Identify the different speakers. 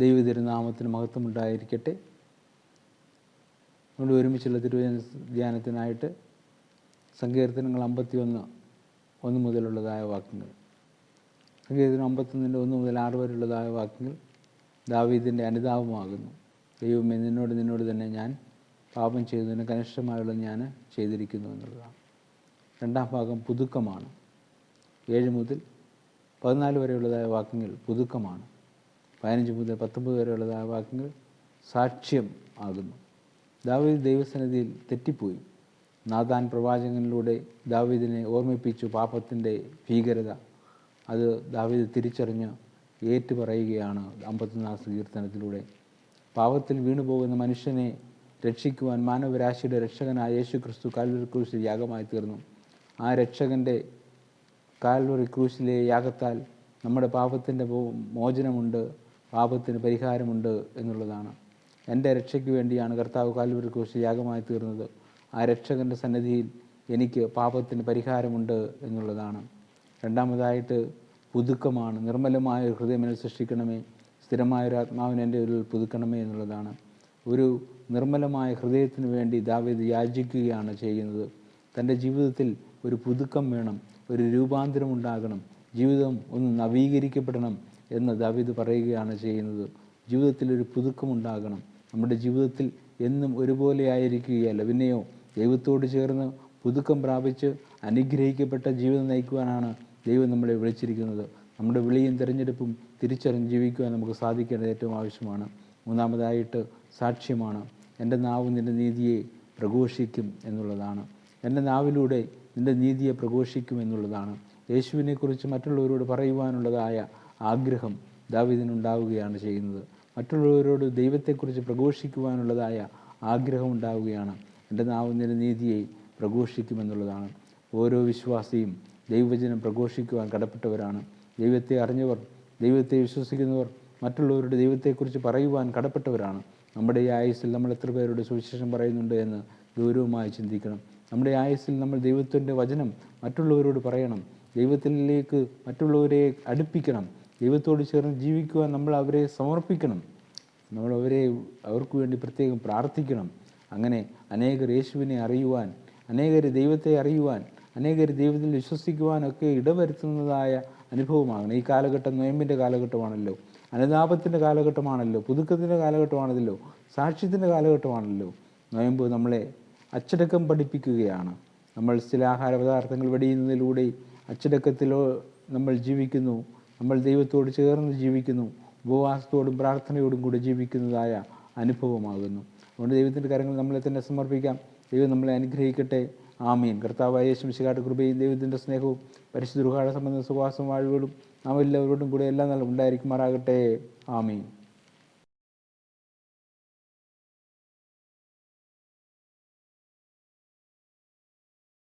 Speaker 1: ദൈവതിരുനാമത്തിന് മഹത്വമുണ്ടായിരിക്കട്ടെ. നമ്മൾ ഒരുമിച്ചുള്ള ധ്യാനത്തിനായിട്ട് സങ്കീർത്തനങ്ങൾ 51 മുതലുള്ളതായ വാക്യങ്ങൾ, സങ്കീർത്തനം 51 മുതൽ 6 വരെയുള്ളതായ വാക്യങ്ങൾ ദാവീദിൻ്റെ അനുതാപമാകുന്നു. ദൈവമേ, നിന്നോട് തന്നെ ഞാൻ പാപം ചെയ്തതിന് കനിഷ്ഠമായുള്ള ഞാൻ ചെയ്തിരിക്കുന്നു എന്നുള്ളതാണ്. രണ്ടാം ഭാഗം പുതുക്കമാണ്. 7 മുതൽ 14 വരെയുള്ളതായ വാക്യങ്ങൾ പുതുക്കമാണ്. 15 മുതൽ 19 വരെയുള്ളതായ വാക്യങ്ങൾ സാക്ഷ്യം ആകുന്നു. ദാവീദ് ദൈവസന്നിധിയിൽ തെറ്റിപ്പോയി. നാഥാൻ പ്രവാചകനിലൂടെ ദാവീദിനെ ഓർമ്മിപ്പിച്ചു പാപത്തിൻ്റെ ഭീകരത. അത് ദാവീദ് തിരിച്ചറിഞ്ഞ് ഏറ്റുപറയുകയാണ് 54 സങ്കീർത്തനത്തിലൂടെ. പാപത്തിൽ വീണുപോകുന്ന മനുഷ്യനെ രക്ഷിക്കുവാൻ മാനവരാശിയുടെ രക്ഷകനായ യേശു ക്രിസ്തു കാൽവരി ക്രൂശിൽ യാഗമായി തീർന്നു. ആ രക്ഷകൻ്റെ കാൽവറി ക്രൂശിലെ യാഗത്താൽ നമ്മുടെ പാപത്തിൻ്റെ മോചനമുണ്ട്, പാപത്തിന് പരിഹാരമുണ്ട് എന്നുള്ളതാണ്. എൻ്റെ രക്ഷയ്ക്ക് വേണ്ടിയാണ് കർത്താവ് കാൽവരി ക്രൂശിൽ യാഗമായി തീർന്നത്. ആ രക്ഷകൻ്റെ സന്നിധിയിൽ എനിക്ക് പാപത്തിന് പരിഹാരമുണ്ട് എന്നുള്ളതാണ്. രണ്ടാമതായിട്ട് പുതുക്കമാണ്. നിർമ്മലമായ ഒരു ഹൃദയം എന്നെ സൃഷ്ടിക്കണമേ, സ്ഥിരമായൊരു ആത്മാവിനെ എൻ്റെ ഉള്ളിൽ പുതുക്കണമേ എന്നുള്ളതാണ്. ഒരു നിർമ്മലമായ ഹൃദയത്തിന് വേണ്ടി ദാവീദ് യാചിക്കുകയാണ് ചെയ്യുന്നത്. തൻ്റെ ജീവിതത്തിൽ ഒരു പുതുക്കം വേണം, ഒരു രൂപാന്തരം ഉണ്ടാകണം, ജീവിതം ഒന്ന് നവീകരിക്കപ്പെടണം എന്ന് ദാവീദ് പറയുകയാണ് ചെയ്യുന്നത്. ജീവിതത്തിൽ ഒരു പുതുക്കമുണ്ടാകണം. നമ്മുടെ ജീവിതത്തിൽ എന്നും ഒരുപോലെ ആയിരിക്കുകയല്ല, പിന്നെയോ ദൈവത്തോട് ചേർന്ന് പുതുക്കം പ്രാപിച്ച് അനുഗ്രഹിക്കപ്പെട്ട ജീവിതം നയിക്കുവാനാണ് ദൈവം നമ്മളെ വിളിച്ചിരിക്കുന്നത്. നമ്മുടെ വിളിയും തിരഞ്ഞെടുപ്പും തിരിച്ചറിഞ്ഞ് ജീവിക്കുവാൻ നമുക്ക് സാധിക്കേണ്ടത് ഏറ്റവും ആവശ്യമാണ്. മൂന്നാമതായിട്ട് സാക്ഷ്യമാണ്. എൻ്റെ നാവ് നിൻ്റെ നീതിയെ പ്രഘോഷിക്കും എന്നുള്ളതാണ്. എൻ്റെ നാവിലൂടെ നിൻ്റെ നീതിയെ പ്രഘോഷിക്കും എന്നുള്ളതാണ്. യേശുവിനെക്കുറിച്ച് മറ്റുള്ളവരോട് പറയുവാനുള്ളതായ ആഗ്രഹം ദാവീദിനുണ്ടാവുകയാണ് ചെയ്യുന്നത്. മറ്റുള്ളവരോട് ദൈവത്തെക്കുറിച്ച് പ്രഘോഷിക്കുവാനുള്ളതായ ആഗ്രഹം ഉണ്ടാവുകയാണ്. എൻ്റെ നാവ് നിൻ്റെ നീതിയെ പ്രഘോഷിക്കുമെന്നുള്ളതാണ്. ഓരോ വിശ്വാസിയും ദൈവവചനം പ്രഘോഷിക്കുവാൻ കടപ്പെട്ടവരാണ്. ദൈവത്തെ അറിഞ്ഞവർ, ദൈവത്തെ വിശ്വസിക്കുന്നവർ മറ്റുള്ളവരുടെ ദൈവത്തെക്കുറിച്ച് പറയുവാൻ കടപ്പെട്ടവരാണ്. നമ്മുടെ ഈ ആയുസ്സിൽ നമ്മൾ എത്ര പേരുടെ സുവിശേഷം പറയുന്നുണ്ട് എന്ന് ഗൗരവമായി ചിന്തിക്കണം. നമ്മുടെ ആയുസ്സിൽ നമ്മൾ ദൈവത്തിൻ്റെ വചനം മറ്റുള്ളവരോട് പറയണം. ദൈവത്തിലേക്ക് മറ്റുള്ളവരെ അടുപ്പിക്കണം. ദൈവത്തോട് ചേർന്ന് ജീവിക്കുവാൻ നമ്മൾ അവരെ സമർപ്പിക്കണം. നമ്മൾ അവർക്ക് വേണ്ടി പ്രത്യേകം പ്രാർത്ഥിക്കണം. അങ്ങനെ അനേകർ യേശുവിനെ അറിയുവാൻ, അനേകർ ദൈവത്തെ അറിയുവാൻ, അനേകർ ദൈവത്തിൽ വിശ്വസിക്കുവാനൊക്കെ ഇടവരുത്തുന്നതായ അനുഭവമാകണം. ഈ കാലഘട്ടം നൊയമ്പിൻ്റെ കാലഘട്ടമാണല്ലോ, അനുതാപത്തിൻ്റെ കാലഘട്ടമാണല്ലോ, പുതുക്കത്തിൻ്റെ കാലഘട്ടമാണല്ലോ, സാക്ഷ്യത്തിൻ്റെ കാലഘട്ടമാണല്ലോ. നൊയമ്പ് നമ്മളെ അച്ചടക്കം പഠിപ്പിക്കുകയാണ്. നമ്മൾ ചില ആഹാര പദാർത്ഥങ്ങൾ വെടിയുന്നതിലൂടെ അച്ചടക്കത്തിലോ നമ്മൾ ജീവിക്കുന്നു. നമ്മൾ ദൈവത്തോട് ചേർന്ന് ജീവിക്കുന്നു. ഉപവാസത്തോടും പ്രാർത്ഥനയോടും കൂടി ജീവിക്കുന്നതായ അനുഭവമാകുന്നു. അതുകൊണ്ട് ദൈവത്തിൻ്റെ കാര്യങ്ങൾ നമ്മളെ തന്നെ സമർപ്പിക്കാം. ദൈവം നമ്മളെ അനുഗ്രഹിക്കട്ടെ. ആമീൻ. കർത്താവായ യേശു മിശിഹായുടെ കൃപയും ദൈവത്തിൻ്റെ സ്നേഹവും പരിശുദ്ധ റുഹായുടെ സംബന്ധ സുവാസം വാഴ്വുകളും നാം എല്ലാവരോടും കൂടെ എല്ലാ നാളും ഉണ്ടായിരിക്കുമാറാകട്ടെ. ആമീൻ.